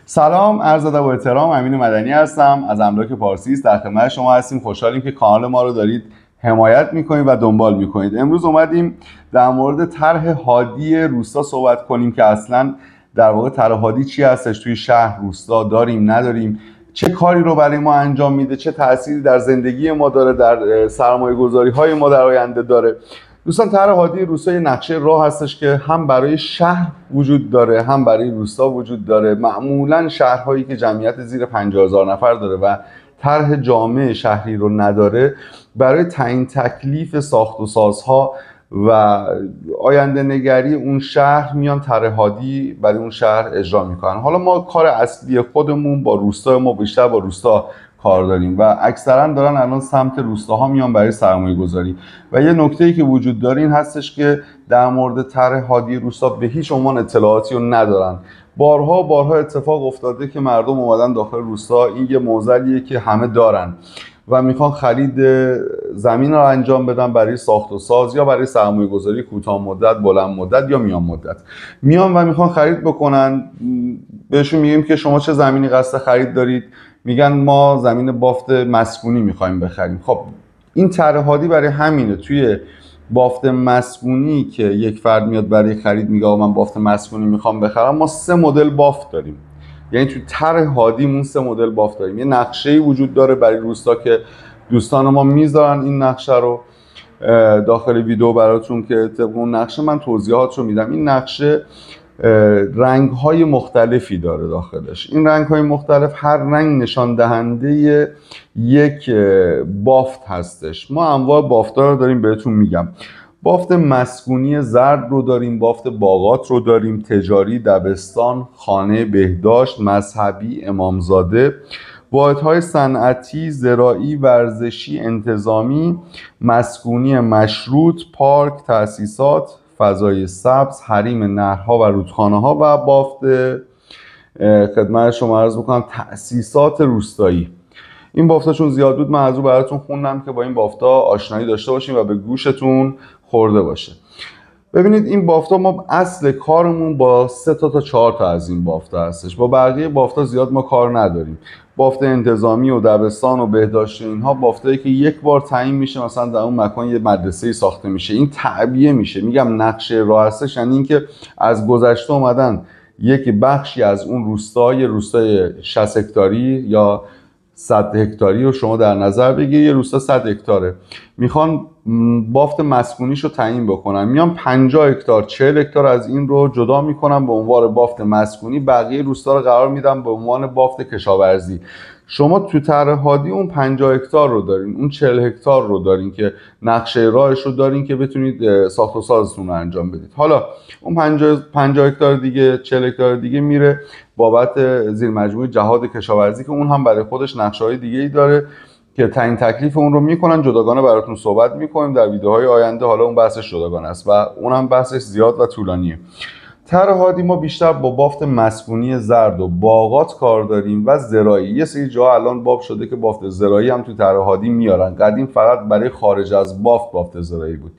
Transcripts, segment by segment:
سلام، عرض ادب و احترام. امین مدنی هستم از املاک پارسیست. در خدمت شما هستیم. خوشحالیم که کانال ما رو دارید حمایت میکنید و دنبال میکنید. امروز اومدیم در مورد طرح هادی روستا صحبت کنیم که اصلا در واقع طرح هادی چی هستش، توی شهر روستا داریم نداریم، چه کاری رو برای ما انجام میده، چه تأثیری در زندگی ما داره، در سرمایه گذاری های ما در آینده داره. دوستان، طرح هادی روستا یه نقشه راه هستش که هم برای شهر وجود داره هم برای روستا وجود داره. معمولا شهرهایی که جمعیت زیر 50,000 نفر داره و طرح جامع شهری رو نداره، برای تعیین تکلیف ساخت و سازها و آینده نگری اون شهر میان طرح هادی برای اون شهر اجرا میکنن. حالا ما کار اصلی خودمون با روستا، ما بیشتر با روستا کار داریم و اکثرا دارن الان سمت روستاها میان برای سرمایه گذاری. و یه نکته‌ای که وجود داره این هستش که در مورد طرح هادی روستا به هیچ عنوان اطلاعاتی رو ندارن. بارها اتفاق افتاده که مردم اومدن داخل روستا، این یه معضلیه که همه دارن و میخوان خرید زمین رو انجام بدن برای ساخت و ساز یا برای سرمایه گذاری کوتاه مدت، بلند مدت یا میان مدت. میان و میخوان خرید بکنن. بهشون میگیم که شما چه زمینی قصد خرید دارید؟ میگن ما زمین بافت مسکونی میخوایم بخریم. خب این طرح هادی برای همینه. توی بافت مسکونی که یک فرد میاد برای خرید میگه من بافت مسکونی میخوام بخرم، ما 3 مدل بافت داریم. یعنی توی طرح هادیمون 3 مدل بافت داریم. یه نقشه‌ای وجود داره برای روستا که دوستان ما میذارن این نقشه رو داخل ویدیو براتون که طبق اون نقشه من توضیحات رو میدم. این نقشه رنگ‌های مختلفی داره داخلش. این رنگ‌های مختلف، هر رنگ نشان دهنده یک بافت هستش. ما انواع بافت‌ها رو داریم بهتون میگم. بافت مسکونی زرد رو داریم، بافت باغات رو داریم، تجاری، دبستان، خانه، بهداشت، مذهبی، امامزاده، واحدهای صنعتی، زراعی، ورزشی، انتظامی، مسکونی مشروط، پارک، تأسیسات، فضای سبز، حریم نهرها و رودخانه‌ها و بافت خدمت شما عرض بکنم تأسیسات روستایی. این بافتا چون زیاد بود من از رو براتون خوندم که با این بافتا آشنایی داشته باشیم و به گوشتون خورده باشه. ببینید این بافتا، ما اصل کارمون با 3 تا 4 تا از این بافتا هستش. با بقیه بافتا زیاد ما کار نداریم. بافت انتظامی و دبستان و بهداشت، اینها بافتایی که یک بار تعیین میشه، مثلا در اون مکان یه مدرسه‌ای ساخته میشه، این تعبیه میشه. میگم نقشه راه هستش، یعنی اینکه از گذشته اومدن یک بخشی از اون روستای 60 هکتاری یا 100 هکتاری رو شما در نظر بگیرید. یه روستا 100 هکتاره، میخوان بافت مسکونیش رو تعیین بکنن، میان 50 هکتار 40 هکتار از این رو جدا میکنن به عنوان بافت مسکونی، بقیه روستا رو قرار میدن به عنوان بافت کشاورزی. شما تو طرح هادی اون 50 هکتار رو دارین، اون 40 هکتار رو دارین که نقشه راهش رو دارین که بتونید ساخت و سازتون رو انجام بدید. حالا اون 50 هکتار دیگه، 40 هکتار دیگه میره بابت زیر مجموعه جهاد کشاورزی که اون هم برای خودش نقشه‌های دیگه‌ای داره که تعیین تکلیف اون رو میکنن. جداگانه براتون صحبت میکنیم در ویدیوهای آینده. حالا اون بحثش جداگانه است و اونم بحثش زیاد و طولانیه. طرح هادی ما بیشتر با بافت مسکونی زرد و باغات کار داریم و زراعی. یه سری جا الان باب شده که بافت زراعی هم تو طرح هادی میارن. قدیم فقط برای خارج از بافت زراعی بود.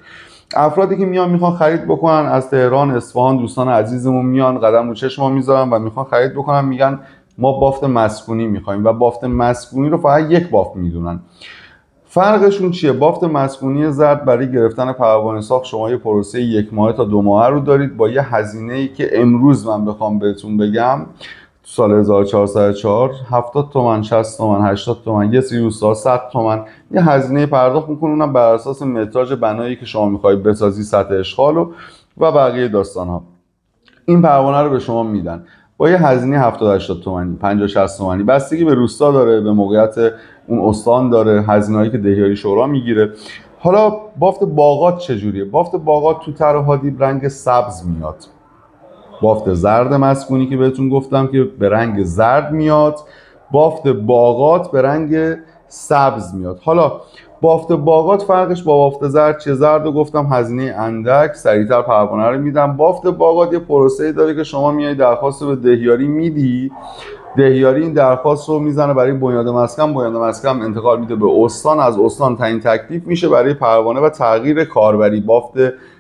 افرادی که میخوان خرید بکنن از تهران، اصفهان، دوستان عزیزمون میان قدم رو چشم ما میذارن و میخوان خرید بکنن، میگن ما بافت مسکونی میخوایم و بافت مسکونی رو فقط یک بافت میدونن. فرقشون چیه؟ بافت مسکونی زرد برای گرفتن پروانه ساخت شما یه پروسه 1 ماه تا 2 ماه رو دارید با یه هزینه‌ای که امروز من بخوام بهتون بگم سال 1404 70 تومن، 60 تومن، 80 تومن، یه سری روستا 100 تومن یه هزینه پرداخت میکنن. اونم بر اساس متراژ بنایی که شما میخواید بسازی، سطح اشغال و بقیه داستان‌ها. این پروانه رو به شما میدن با یه هزینه 70 80 تومانی، 50 60 تومانی، بستگی به روستا داره، به موقعیت اون استان داره، هزینه‌ای که دهیاری شورا میگیره. حالا بافت باغات چجوریه؟ بافت باغات تو طرح هادی رنگ سبز میاد. بافت زرد مسکونی که بهتون گفتم که به رنگ زرد میاد، بافت باغات به رنگ سبز میاد. حالا بافت باغات فرقش با بافت زرد چیه؟ زرد رو گفتم هزینه اندک، سریعتر پروانه رو میدم. بافت باغات یه پروسه‌ای داره که شما میای درخواست به دهیاری میدی، دهیاری این درخواست رو میزنه برای بنیاد مسکن، بنیاد مسکن انتقال میده به استان، از استان تعیین تکلیف میشه برای پروانه و تغییر کاربری. بافت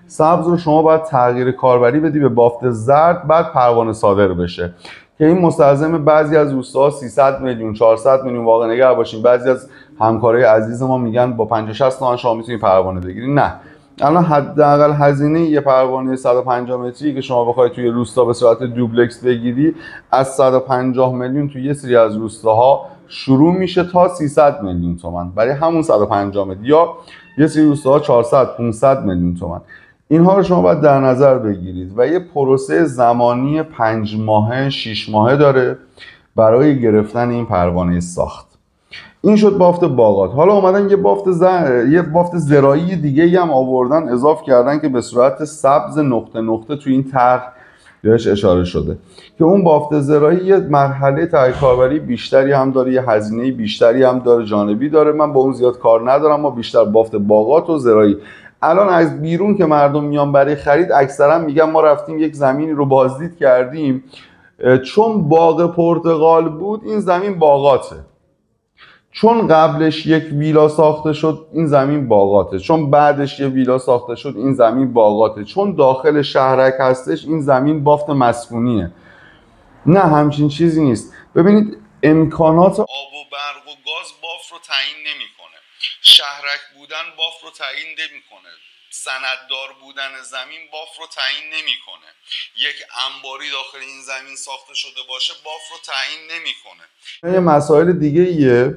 سبز رو شما باید تغییر کاربری بدی به بافت زرد، بعد پروانه صادر بشه. که این مستلزم بعضی از روستاها 300 میلیون 400 میلیون واقع نگر باشیم. بعضی از همکارای عزیز ما میگن با 50 60 تومن شما میتونید پروانه بگیرید. نه، الان حداقل هزینه یه پروانه 150 متری که شما بخواید توی روستا به صورت دوبلکس بگیری از 150 میلیون توی یه سری از روستاها شروع میشه تا 300 میلیون تومان برای همون 150 متر، یا یه سری روستاها 400 500 میلیون تومان. اینها رو شما باید در نظر بگیرید و یه پروسه زمانی 5 ماهه 6 ماهه داره برای گرفتن این پروانه ساخت. این شد بافت باغات. حالا اومدن یه بافت زراعی دیگه هم آوردن اضافه کردن که به صورت سبز نقطه نقطه توی این طرح بهش اشاره شده که اون بافت زراعی یه مرحله تحقیق کاربری بیشتری هم داره، یه هزینه بیشتری هم داره، جانبی داره. من با اون زیاد کار ندارم، ما بیشتر بافت باغات و زراعی. الان از بیرون که مردم میان برای خرید اکثرا میگن ما رفتیم یک زمینی رو بازدید کردیم، چون باغ پرتقال بود این زمین باغاته، چون قبلش یک ویلا ساخته شد این زمین باغاته، چون بعدش یه ویلا ساخته شد این زمین باغاته، چون داخل شهرک هستش این زمین بافت مسکونیه. نه، همچین چیزی نیست. ببینید امکانات آب و برق و گاز بافت رو تعیین نمیکنه، شهرک بودن بافت رو تعیین نمیکنه، سنددار بودن زمین بافت رو تعیین نمیکنه، یک انباری داخل این زمین ساخته شده باشه بافت رو تعیین نمیکنه. یه مسائل دیگه ایه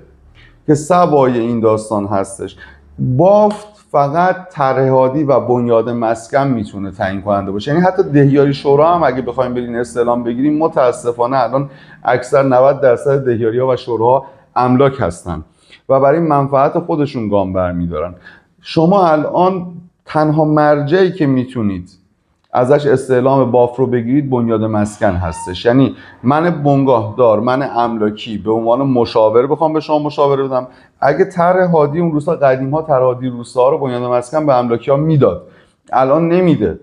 که سبای این داستان هستش. بافت فقط طرح‌هادی و بنیاد مسکن میتونه تعیین کننده باشه. یعنی حتی دهیاری شورا هم اگه بخوایم برین استعلام بگیریم، متاسفانه الان اکثر 90% دهیاری‌ها و شوراها املاک هستن و برای منفعت خودشون گام برمیدارن. شما الان تنها مرجعی که میتونید ازش استعلام بافت رو بگیرید بنیاد مسکن هستش. یعنی من بنگاهدار، من املاکی به عنوان مشاور بخوام به شما مشاوره بدم، اگه طرح هادی اون روستا قدیم ها طرح هادی روستا رو بنیاد مسکن به املاکی ها میداد، الان نمیده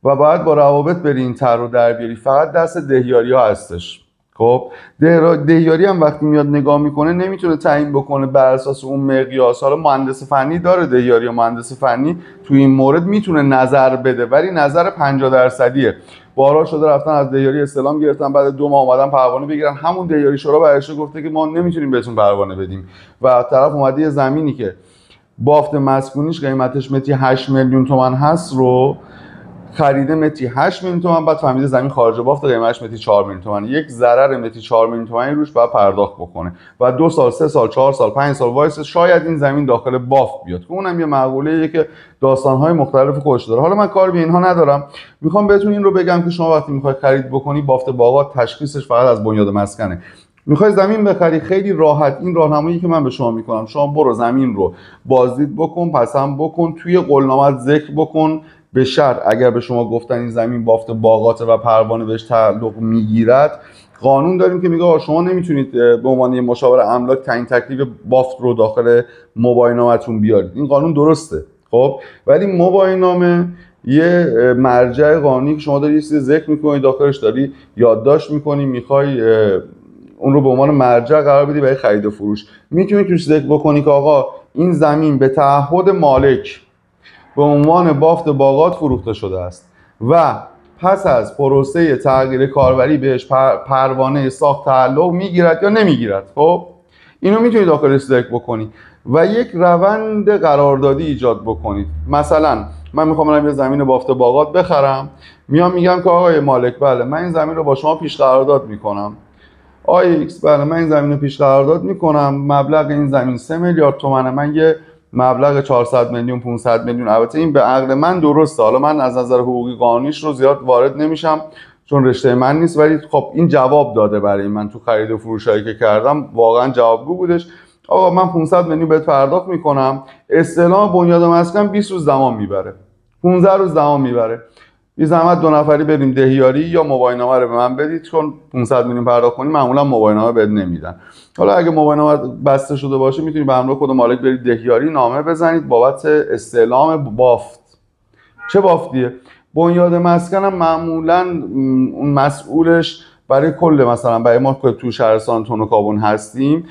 و باید با روابط بری این طرح رو در بیاری. فقط دست دهیاری ها هستش. خب دهیاری هم وقتی میاد نگاه میکنه نمیتونه تعیین بکنه بر اساس اون مقیاس. حالا مهندس فنی داره دهیاری یا مهندس فنی توی این مورد میتونه نظر بده، ولی نظر 50%. بارها شده رفتن از دهیاری استعلام گرفتن، بعد 2 ماه اومدن پروانه بگیرن، همون دهیاری شورا برگشته گفته که ما نمیتونیم بهتون پروانه بدیم و طرف اومده یه زمینی که بافت مسکونیش قیمتش متری 8 میلیون تومان هست رو خریده متری 8 میلیون تومان، بعد فهمیده زمین خارج بافت قیمتش متری 4 میلیون تومان. یک ضرر متری 4 میلیون تومانی روش باید پرداخت بکنه و 2 سال 3 سال 4 سال 5 سال وایس شاید این زمین داخل بافت بیاد که اونم یه مقوله‌ایه که داستان‌های مختلف خودش داره. حالا من کار به اینها ندارم، میخوام بهتون این رو بگم که شما وقتی میخوای خرید بکنی بافت باغات تشخیصش فقط از بنیاد مسکنه. میخوای زمین بخری خیلی راحت، این راهنمایی که من به شما میکنم، شما برو زمین رو بازدید بکن، پسند بکن، توی قولنامه‌ات ذکر بکن به شرط اگر به شما گفتن این زمین بافت باغات و پروانه بهش تعلق میگیرد. قانون داریم که میگه شما نمیتونید به عنوان یه مشاور املاک تعیین تکلیف بافت رو داخل مباینامتون بیارید. این قانون درسته، خب، ولی مباینامه یه مرجع قانونی که شما داری یه چیزی ذکر میکنی داخلش داری یادداشت میکنی، میخوای اون رو به عنوان مرجع قرار بدی برای خرید و فروش، میتونی توش ذکر بکنی که آقا این زمین به تعهد مالک به عنوان بافت باغات فروخته شده است و پس از پروسه تغییر کاربری بهش پروانه ساخت تعلق میگیرد یا نمیگیرد. خب اینو میتونید داخلش ذکر بکنی و یک روند قراردادی ایجاد بکنید. مثلا من میخوام برم یه زمین بافت باغات بخرم، میام میگم که آقای مالک بله من این زمین رو با شما پیش قرارداد میکنم، آی ایکس بله من این زمین رو پیش قرارداد میکنم، مبلغ این زمین 3 میلیارد تومانه، من یه مبلغ 400 میلیون 500 میلیون. البته این به عقل من درسته، حالا من از نظر حقوقی قانونیش رو زیاد وارد نمیشم چون رشته من نیست، ولی خب این جواب داده برای من تو خرید و فروشایی که کردم، واقعا جوابگو بودش. آقا من 500 میلیون بهت پرداخت میکنم، استعلام بنیاد مسکن 20 روز زمان میبره، 15 روز زمان میبره، بی زحمت 2 نفری بریم دهیاری یا مباینامه رو به من بدید، چون 500 میلیون پرداخت کنیم معمولا مباینامه بد نمیدن. حالا اگه مباینامه بسته شده باشه میتونید به همراه خود مالک برید دهیاری نامه بزنید بابت استعلام بافت. چه بافتیه؟ بنیاد مسکن هم معمولا اون مسئولش برای کل مثلا برای ما که تو شهرستان تونوکابون هستیم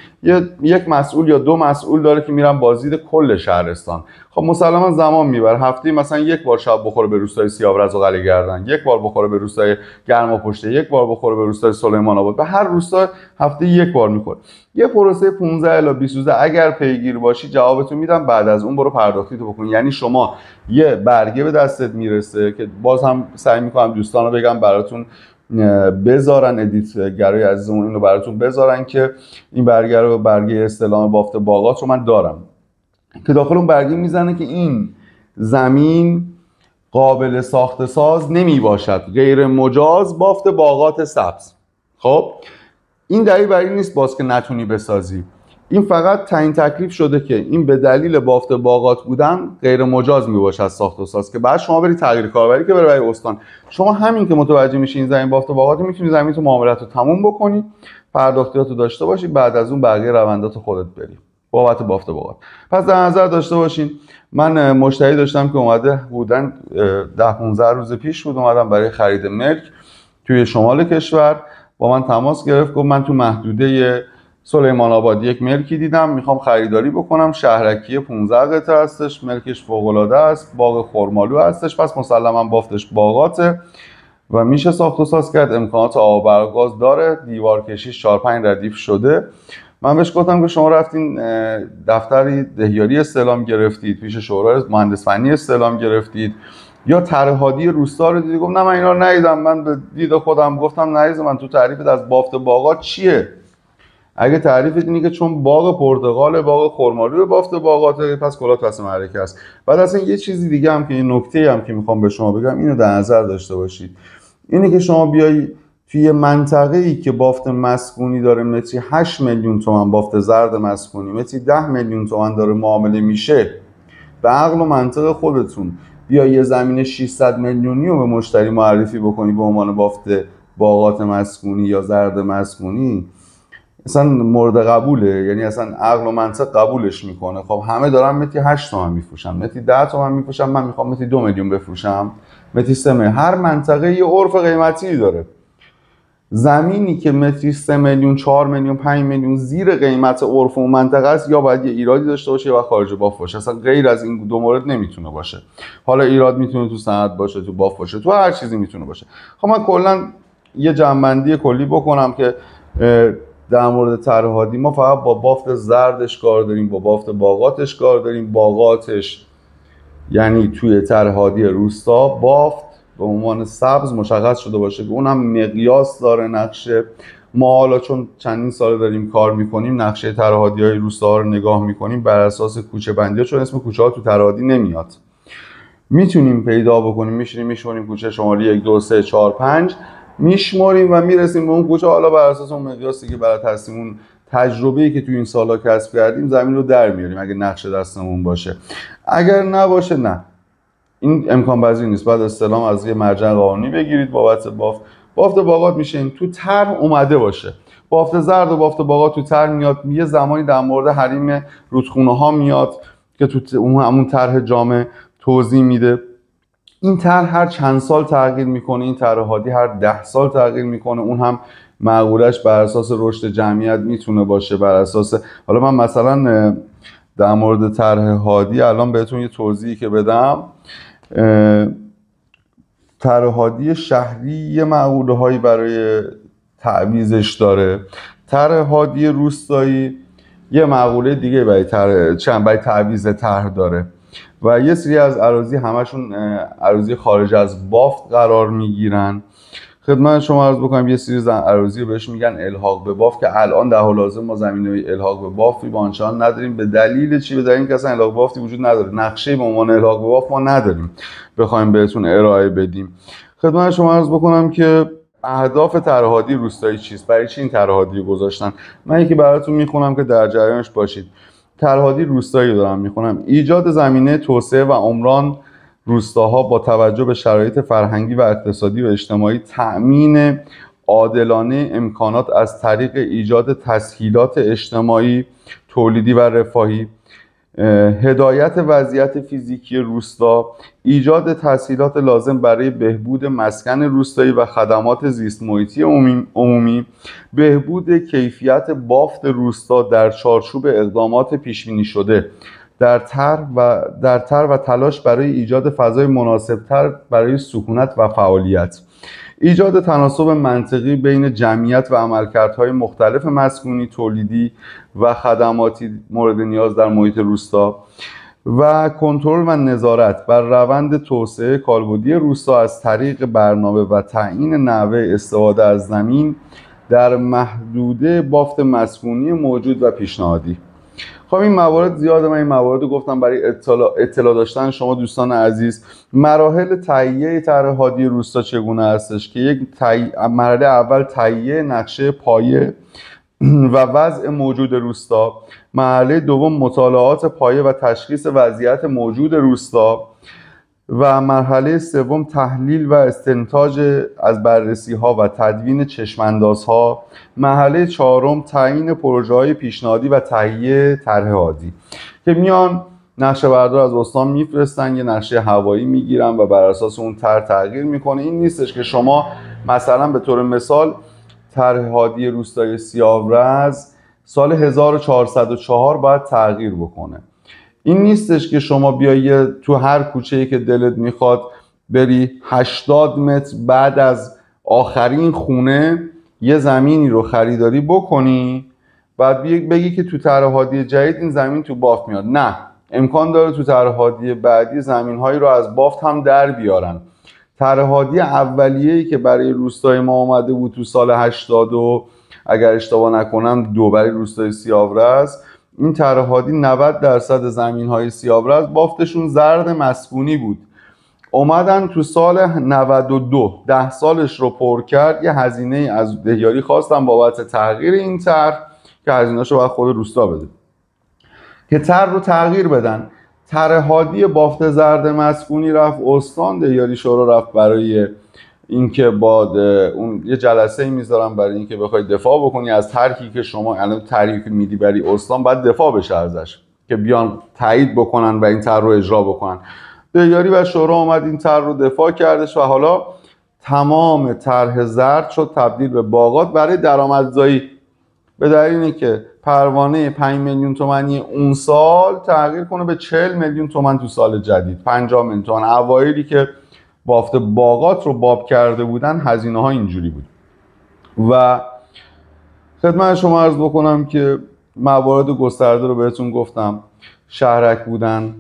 یک مسئول یا 2 مسئول داره که میرن بازدید کل شهرستان. خب مسلما زمان میبره. هفته مثلا 1 بار شب بخوره به روستای سیاورز و قلعه گردن، 1 بار بخوره به روستای گرماپشته، 1 بار بخوره به روستای سلیمان آباد. به هر روستا هفته 1 بار میخوره. یه پروسه 15 الی 20 روزه اگر پیگیر باشی جوابتون میدم. بعد از اون برو پرداختیتو بکن. یعنی شما یه برگه به دستت میرسه که باز هم سعی میکنم دوستانو بگم براتون بذارن، ادیتگرای عزیزمون اینو براتون بذارن که این برگه رو، برگه استلام بافت باغات رو من دارم که داخل اون برگه میزنه که این زمین قابل ساخت ساز نمی باشد، غیر مجاز بافت باغات سبز. خب این دلیل بر این نیست باز که نتونی بسازی، این فقط تعیین تکلیف شده که این به دلیل بافت باغات بودن غیر مجاز می باشد ساخت و ساز، که بعد شما بری تغییر کاربری که بره برای استان. شما همین که متوجه میشین این زمین بافت باغات، میتونی زمین تو معاملات رو تموم بکنی، پرداختیاتو داشته باشی، بعد از اون بقیه روندات خودت بری بابت بافت باغات. پس در نظر داشته باشین من مشتری داشتم که اومده بودن 10-15 روز پیش بود، اومدم برای خرید ملک توی شمال کشور، با من تماس گرفت، گفت من تو محدوده سلیمان آباد یک ملکی دیدم، میخوام خریداری بکنم، شهرکی 15 قطعه هستش، ملکش فوق‌العاده است، باغ خرمالو هستش، پس مسلما بافتش باغاته و میشه ساخت و ساز کرد، امکانات آب و برق داره، دیوار کشیش 4-5 ردیف شده. من بهش گفتم که شما رفتین دفتری دهیاری استعلام گرفتید، پیش شورای مهندس فنی استعلام گرفتید یا طرح‌هادی روستا رو دیدید؟ گفت نه من اینا رو ندیدم، من به دید خودم گفتم نریز من تو تعریفت از بافت باغات چیه؟ اگه تعریفت اینه که چون باغ پرتقال باغ خرمالو بافت باغاته، پس کلاه پس معرکه است. بعد اصلا یه چیزی دیگه هم که این نکته هم که میخوام به شما بگم اینو در نظر داشته باشید، اینه که شما بیای توی منطقه‌ای که بافت مسکونی داره متری 8 میلیون تومان، بافت زرد مسکونی متری 10 میلیون تومان داره معامله میشه، به عقل و منطق خودتون بیا یه زمین 600 میلیونی رو به مشتری معرفی بکنی به عنوان بافت باغات مسکونی یا زرد مسکونی، اصلا مورد قبوله؟ یعنی اصلا عقل و منطق قبولش میکنه؟ خب همه دارن متری 8 تومن میفروشن، متری 10 تومن میفروشن، من میخوام متری 2 میلیون بفروشم، متری 3 میلیون. هر منطقه یه عرف قیمتی داره. زمینی که متری 3 میلیون 4 میلیون 5 میلیون زیر قیمت عرف اون منطقه است، یا باید یه ایرادی داشته باشه یا خارج باف باشه، اصلا غیر از این دو مورد نمیتونه باشه. حالا ایراد میتونه تو صنعت باشه، تو باف باشه، تو هر چیزی میتونه باشه. خب من کلا یه جمع‌بندی کلی بکنم که در مورد طرح‌هادی ما فقط با بافت زردش کار داریم، با بافت باغاتش کار داریم. باغاتش یعنی توی طرح‌هادی روستا بافت به عنوان سبز مشخص شده باشه که اونم مقیاس داره نقشه. ما حالا چون چندین سال داریم کار میکنیم نقشه طرح‌هادی‌های روستاها رو نگاه میکنیم بر اساس کوچه بندی‌ها، چون اسم کوچه‌ها تو طرح‌هادی نمیاد، میتونیم پیدا بکنیم، میشماریم کوچه شماره 1 2 3 4 5 میشماریم و میرسیم به اون کوچه. حالا بر اساس اون مقیاسی که برات هستیم، اون تجربه‌ای که تو این سالا کسب کردیم، زمین رو در میاریم اگه نقشه دستمون باشه. اگر نباشه نه، این امکان پذیر نیست. بعد استلام از یه مرجع قانونی بگیرید بابت بافت. بافت باغات میشه این تو طرح اومده باشه. بافت زرد و بافت باغات تو طرح میاد، یه زمانی در مورد حریم رودخونه‌ها میاد که تو همون طرح جامع توضیح میده. این طرح هر چند سال تغییر میکنه، این طرح‌هادی هر 10 سال تغییر میکنه، اون هم معقولش بر اساس رشد جمعیت میتونه باشه، بر اساس حالا من مثلا در مورد طرح‌هادی الان بهتون یه توضیحی که بدم. طرح‌هادی شهری یه معقوله‌هایی برای تعویضش داره، طرح‌هادی روستایی یه معقوله دیگه برای تعویض طرح داره و یه سری از اراضی همشون اراضی خارج از بافت قرار میگیرن. خدمت شما عرض بکنم یه سری اراضی بهش میگن الحاق به بافت که الان در حال حاضر ما زمینه الحاق به بافتی با آنچنان نداریم. به دلیل چی؟ به دلیل اینکه اصلا الحاق به بافتی وجود نداره، نقشه به عنوان الحاق به بافت ما نداریم بخوایم بهتون ارائه بدیم. خدمت شما عرض بکنم که اهداف طرح‌هادی روستایی چیست؟ برای چی این طرح‌هادی رو گذاشتن؟ من یکی براتون میخونم که در جریانش باشید. طرح‌هادی روستایی دارم میخونم. ایجاد زمینه توسعه و عمران روستاها با توجه به شرایط فرهنگی و اقتصادی و اجتماعی، تأمین عادلانه امکانات از طریق ایجاد تسهیلات اجتماعی، تولیدی و رفاهی، هدایت وضعیت فیزیکی روستا، ایجاد تسهیلات لازم برای بهبود مسکن روستایی و خدمات زیست محیطی عمومی، بهبود کیفیت بافت روستا در چارچوب اقدامات پیش‌بینی شده در طرح و تلاش برای ایجاد فضای مناسبتر برای سکونت و فعالیت، ایجاد تناسب منطقی بین جمعیت و عملکردهای مختلف مسکونی، تولیدی و خدماتی مورد نیاز در محیط روستا و کنترل و نظارت بر روند توسعه کالبدی روستا از طریق برنامه و تعیین نحوه استفاده از زمین در محدوده بافت مسکونی موجود و پیشنهادی. خب این موارد زیاده، من این موارد رو گفتم برای اطلاع داشتن شما دوستان عزیز. مراحل تهیه طرح هادی روستا چگونه هستش که یک مرحله اول تهیه نقشه پایه و وضع موجود روستا، مرحله دوم مطالعات پایه و تشخیص وضعیت موجود روستا و مرحله سوم تحلیل و استنتاج از بررسی ها و تدوین چشمانداز ها، مرحله چهارم تعیین پروژه های پیشنهادی و تهیه طرح هادی که میان نقشه بردار از استان میفرستن، یه نقشه هوایی میگیرن و بر اساس اون طرح تغییر میکنه. این نیستش که شما مثلا به طور مثال طرح هادی روستای سیاورز سال 1404 باید تغییر بکنه. این نیستش که شما بیایی تو هر کوچه‌ای که دلت میخواد بری 80 متر بعد از آخرین خونه یه زمینی رو خریداری بکنی بعد بگی که تو طرح هادی جدید این زمین تو بافت میاد. نه، امکان داره تو طرح هادی بعدی زمین‌هایی رو از بافت هم در بیارن. طرح هادی اولیه‌ای که برای روستای ما اومده بود تو سال 80 و اگر اشتباه نکنم 2 برای روستای سیاورز، این طرح هادی 90% زمین‌های سیاورز بافتشون زرد مسکونی بود. اومدن تو سال 92 10 سالش رو پر کرد، یه هزینه از دهیاری خواستن بابت تغییر این طرح که هزینه‌شو باید خود روستا بده که طرح رو تغییر بدن. طرح هادی بافت زرد مسکونی رفت استان، دهیاری شورا رفت برای اینکه بعد اون یه جلسه میذارن برای اینکه بخوای دفاع بکنی از طرحی که شما الان طرحی که میدی برای استان باید دفاع بشه ازش که بیان تایید بکنن و این طرح رو اجرا بکنن. دهیاری و شورا اومد این طرح رو دفاع کردش و حالا تمام طرح زرد شد تبدیل به باغات برای درآمدزایی، به دلیل اینکه پروانه 5 میلیون تومانی اون سال تغییر کنه به 40 میلیون تومان تو سال جدید، 50 میلیون تومان. اوایلی که بافت باغات رو باب کرده بودن هزینه ها اینجوری بود. و خدمت شما عرض بکنم که موارد گسترده رو بهتون گفتم، شهرک بودن،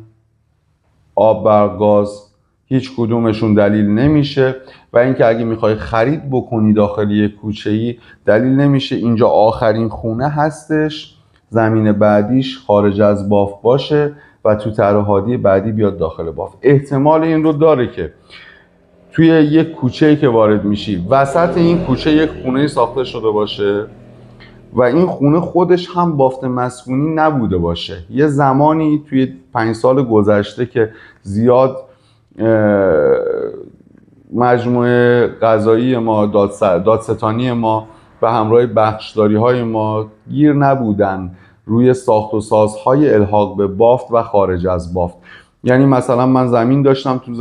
آب، برق، گاز، هیچ کدومشون دلیل نمیشه. و اینکه اگه میخوای خرید بکنی داخل یک کوچه‌ای دلیل نمیشه اینجا آخرین خونه هستش زمین بعدیش خارج از باف باشه و تو طرح هادی بعدی بیاد داخل باف. احتمال این رو داره که توی یک کوچه‌ای که وارد میشی وسط این کوچه یک خونه ساخته شده باشه و این خونه خودش هم بافت مسکونی نبوده باشه. یه زمانی توی 5 سال گذشته که زیاد مجموعه قضایی ما، دادستانی ما و همراه بخشداری های ما گیر نبودن روی ساخت و سازهای الحاق به بافت و خارج از بافت. یعنی مثلا من زمین داشتم تو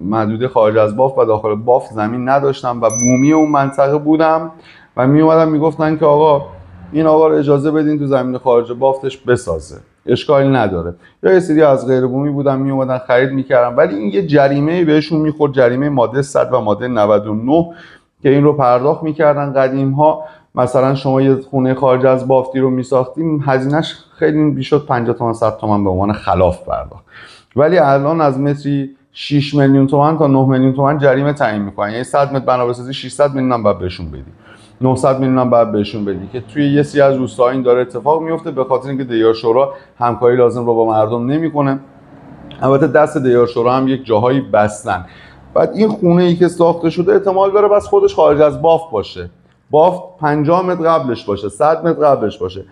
محدوده خارج از بافت و داخل بافت زمین نداشتم و بومی اون منطقه بودم و می اومدن میگفتن که آقا این آقا رو اجازه بدین تو زمین خارج بافتش بسازه، اشکالی نداره. یا یه سری از غیر بومی بودن می اومدن خرید میکردن، ولی این یه جریمه بهشون میخورد، جریمه ماده 100 و ماده 99 که این رو پرداخت میکردن قدیم ها. مثلا شما یه خونه خارج از بافتی رو میساختیم هزینهش خیلی بیشتر 50 تومن 100 تومن به عنوان خلاف پرداخت، ولی الان از متری 6 میلیون تومان تا 9 میلیون تومان جریمه تعیین میکنن. یعنی 100 متر بنا بسازی 600 میلیون هم باید بهشون بدی، 900 میلیون هم باید بهشون بدی که توی یه سری از روستاها این داره اتفاق میفته به خاطر اینکه دهیار شورا همکاری لازم رو با مردم نمیکنه. البته دست دهیار شورا هم یک جاهایی بستن. بعد این خونه ای که ساخته شده احتمال داره بس خودش خارج از بافت باشه، بافت 50 متر قبلش باشه، 100 متر قبلش باشه.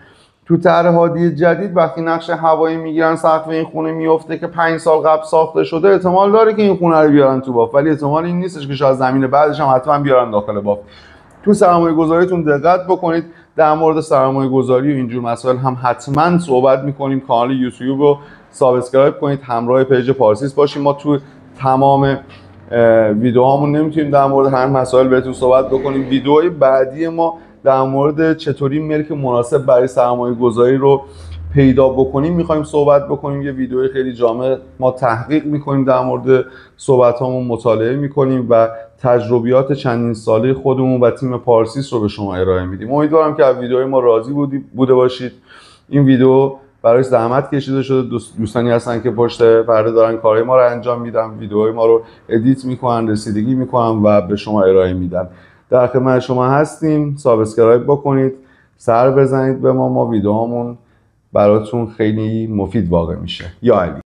تو طرح هادی جدید وقتی نقشه هوایی میگیرن سقف این خونه میفته که 5 سال قبل ساخته شده، احتمال داره که این خونه رو بیارن تو بافت، ولی احتمال این نیستش که شاید زمین بعدش هم حتما بیارن داخل بافت. تو سرمایه گذاریتون دقت بکنید، در مورد سرمایه گذاری و اینجور مسائل هم حتما صحبت میکنیم. کانال یوتیوب رو سابسکرایب کنید، همراه پیج پارسیس باشیم. ما تو تمام ویدیوهامون نمیتونیم در مورد هر مسائل بهتون صحبت بکنیم. ویدیوهای بعدی ما در مورد چطوری ملک مناسب برای سرمایه گذاری رو پیدا بکنیم میخوایم صحبت بکنیم. یه ویدیوی خیلی جامع ما تحقیق میکنیم، در مورد صحبتامون مطالعه میکنیم و تجربیات چندین ساله خودمون و تیم پارسیس رو به شما ارائه میدیم. امیدوارم که از ویدیوهای ما راضی بوده باشید. این ویدیو برای زحمت کشیده شده، دوستانی هستن که پشت پرده دارن کارهای ما رو انجام میدن، ویدیوهای ما رو ادیت میکنن، رسیدگی میکنن و به شما ارائه میدن. در خدمت شما هستیم. سابسکرایب بکنید، سر بزنید به ما ویدیوهامون براتون خیلی مفید واقع میشه. یا علی.